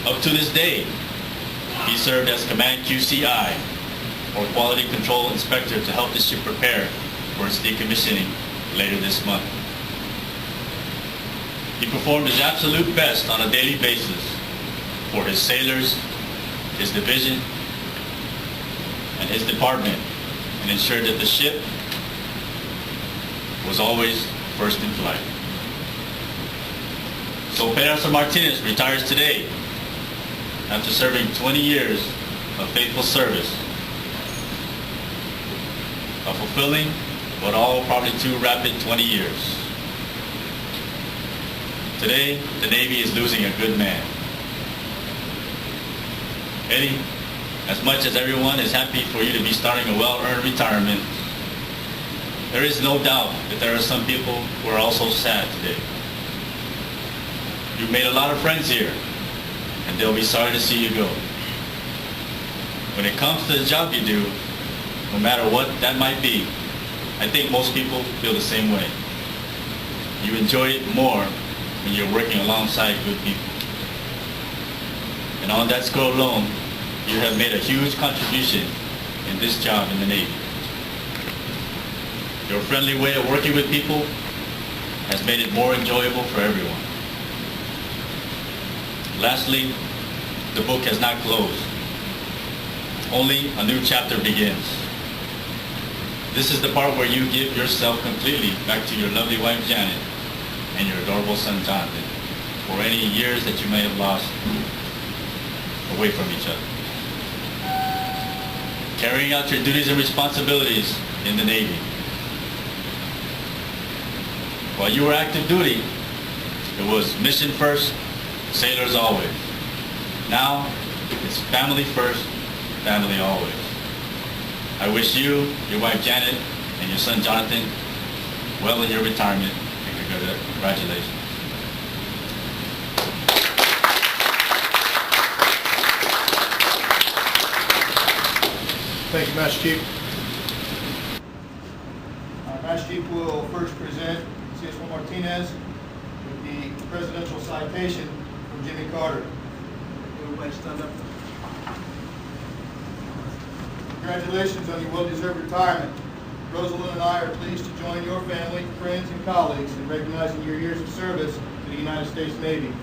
Up to this day, he served as Command QCI, or Quality Control Inspector, to help the ship prepare for its decommissioning later this month. He performed his absolute best on a daily basis for his sailors, his division, and his department, and ensured that the ship was always first in flight. So Pedro Martinez retires today after serving 20 years of faithful service, a fulfilling but all probably too rapid 20 years. Today, the Navy is losing a good man. Eddie, as much as everyone is happy for you to be starting a well-earned retirement, there is no doubt that there are some people who are also sad today. You've made a lot of friends here, and they'll be sorry to see you go. When it comes to the job you do, no matter what that might be, I think most people feel the same way. You enjoy it more when you're working alongside good people. And on that score alone, you have made a huge contribution in this job in the Navy. Your friendly way of working with people has made it more enjoyable for everyone. Lastly, the book has not closed. Only a new chapter begins. This is the part where you give yourself completely back to your lovely wife Janet and your adorable son Jonathan for any years that you may have lost away from each other. Carrying out your duties and responsibilities in the Navy. While you were active duty, it was mission first, sailors always. Now, it's family first, family always. I wish you, your wife Janet, and your son Jonathan well in your retirement, and congratulations. Thank you, Master Chief. Master Chief will first present CS1 Martinez with the presidential citation from Jimmy Carter. Everybody stand up. Congratulations on your well-deserved retirement. Rosalind and I are pleased to join your family, friends, and colleagues in recognizing your years of service to the United States Navy.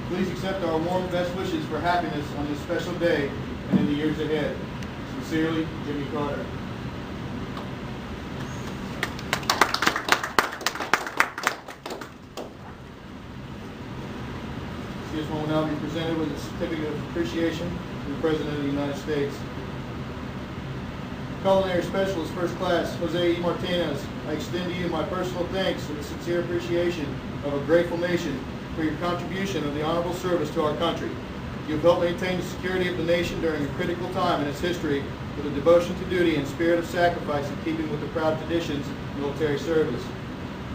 Please accept our warm best wishes for happiness on this special day and in the years ahead. Sincerely, Jimmy Carter. CS1 will now be presented with a certificate of appreciation from the President of the United States. Culinary Specialist First Class Jose E. Martinez, I extend to you my personal thanks and the sincere appreciation of a grateful nation for your contribution of the honorable service to our country. You have helped maintain the security of the nation during a critical time in its history with a devotion to duty and spirit of sacrifice in keeping with the proud traditions of military service.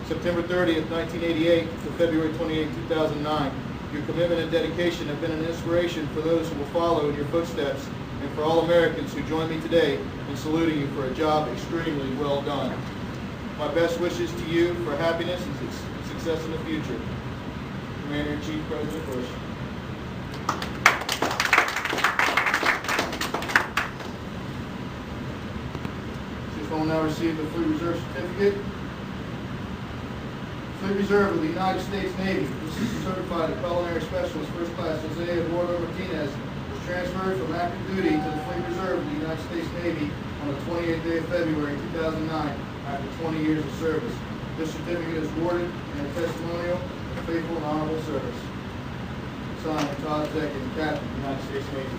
September 30th, 1988 to February 28, 2009, your commitment and dedication have been an inspiration for those who will follow in your footsteps and for all Americans who join me today in saluting you for a job extremely well done. My best wishes to you for happiness and success in the future. Commander-in-Chief President Bush. I will now receive the Fleet Reserve Certificate. Fleet Reserve of the United States Navy. This is certified a Culinary Specialist First Class Jose Eduardo Martinez was transferred from active duty to the Fleet Reserve of the United States Navy on the 28th day of February 2009 after 20 years of service. This certificate is awarded in a testimonial of faithful and honorable service. Signed, Todd Zekin, Captain of the United States Navy.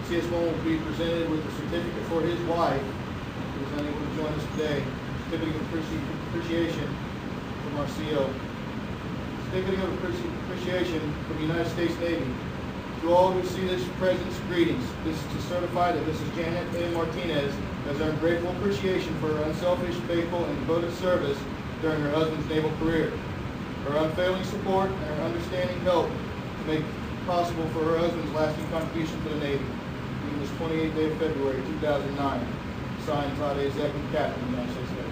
CS1 will be presented with a certificate for his wife, who is unable to join us today. Certificate of appreciation from our CO. Certificate of appreciation from the United States Navy. To all who see this presence, greetings. This is to certify that Mrs. Janet A. Martinez has earned grateful appreciation for her unselfish, faithful, and devoted service during her husband's naval career. Her unfailing support and her understanding help make possible for her husband's lasting contribution to the Navy. On this 28th day of February 2009. Signed, Todd A. Zekin, Captain of the United States Navy.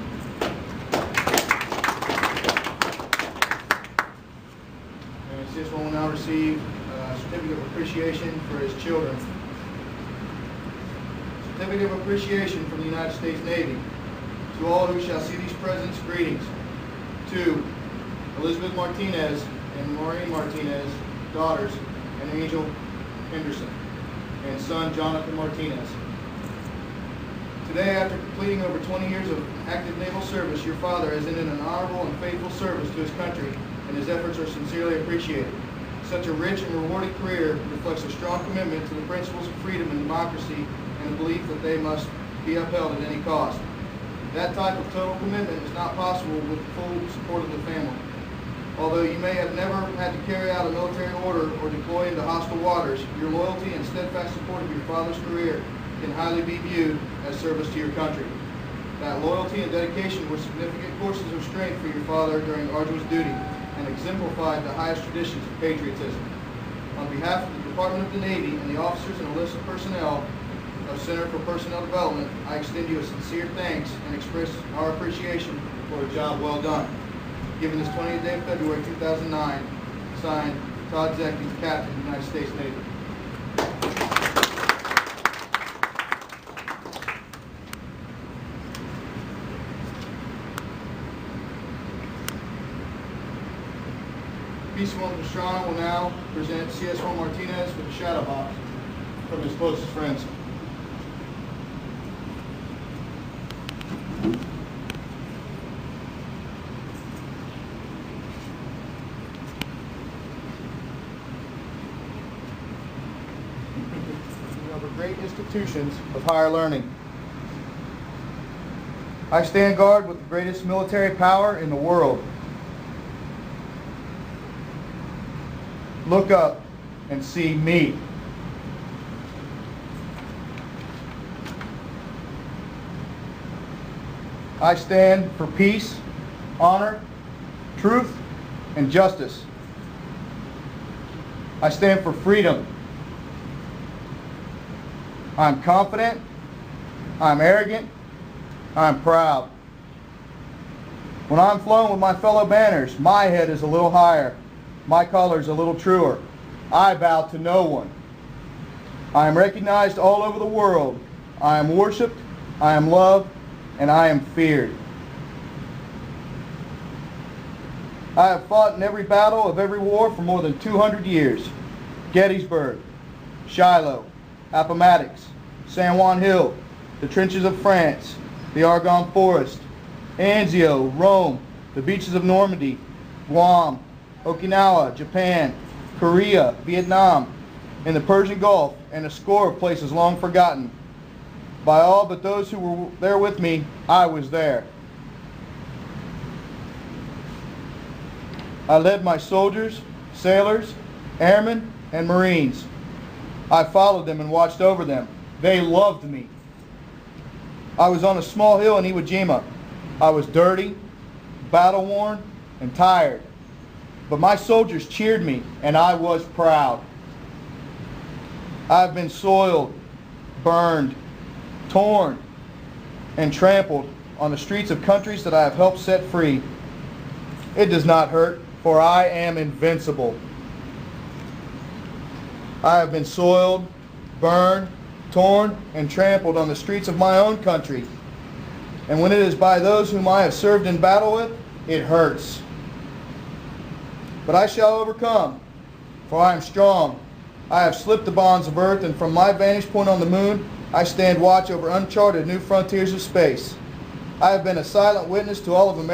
appreciation for his children. Certificate of appreciation from the United States Navy. To all who shall see these presents, greetings. To Elizabeth Martinez and Maureen Martinez, daughters, and Angel Henderson, and son Jonathan Martinez. Today, after completing over 20 years of active naval service, your father has ended an honorable and faithful service to his country, and his efforts are sincerely appreciated. Such a rich and rewarding career reflects a strong commitment to the principles of freedom and democracy and the belief that they must be upheld at any cost. That type of total commitment is not possible with the full support of the family. Although you may have never had to carry out a military order or deploy into hostile waters, your loyalty and steadfast support of your father's career can highly be viewed as service to your country. That loyalty and dedication were significant courses of strength for your father during arduous duty and exemplified the highest traditions of patriotism. On behalf of the Department of the Navy and the officers and enlisted personnel of Center for Personnel Development, I extend you a sincere thanks and express our appreciation for a job well done. Given this 20th day of February 2009, signed Todd Zecke, Captain, United States Navy. Peaceful and Pastrana will now present CS1 Martinez with a shadow box from his closest friends. Of great institutions of higher learning. I stand guard with the greatest military power in the world. Look up and see me. I stand for peace, honor, truth, and justice. I stand for freedom. I'm confident, I'm arrogant, I'm proud. When I'm flown with my fellow banners, my head is a little higher, my colors a little truer. I bow to no one. I am recognized all over the world. I am worshipped, I am loved, and I am feared. I have fought in every battle of every war for more than 200 years. Gettysburg, Shiloh, Appomattox, San Juan Hill, the trenches of France, the Argonne Forest, Anzio, Rome, the beaches of Normandy, Guam, Okinawa, Japan, Korea, Vietnam, in the Persian Gulf, and a score of places long forgotten. By all but those who were there with me, I was there. I led my soldiers, sailors, airmen, and Marines. I followed them and watched over them. They loved me. I was on a small hill in Iwo Jima. I was dirty, battle-worn, and tired. But my soldiers cheered me, and I was proud. I've been soiled, burned, torn, and trampled on the streets of countries that I have helped set free. It does not hurt, for I am invincible. I have been soiled, burned, torn, and trampled on the streets of my own country. And when it is by those whom I have served in battle with, it hurts. But I shall overcome, for I am strong. I have slipped the bonds of earth, and from my vantage point on the moon, I stand watch over uncharted new frontiers of space. I have been a silent witness to all of America.